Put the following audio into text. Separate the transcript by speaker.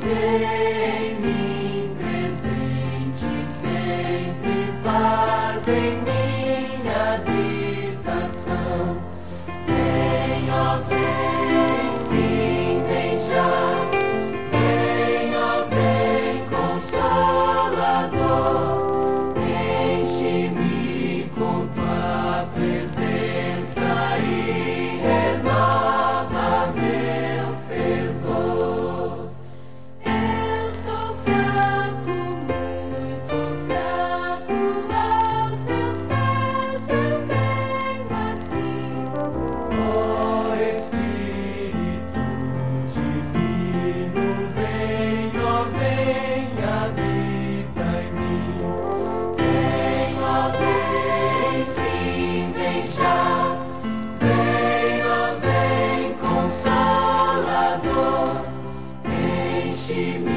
Speaker 1: em mim presente sempre, faz em minha habitação. Vem, ó vem, sim, vem já. Vem, ó vem, Consolador. Enche-me com tua presença e renova meu fervor. Eu sou fraco, muito fraco, aos teus pés eu venho assim.
Speaker 2: Ó Espírito Divino, vem, ó vem, habita em mim.
Speaker 1: Vem, ó vem, sim, vem já. Vem, ó vem, Consolador. Enche-me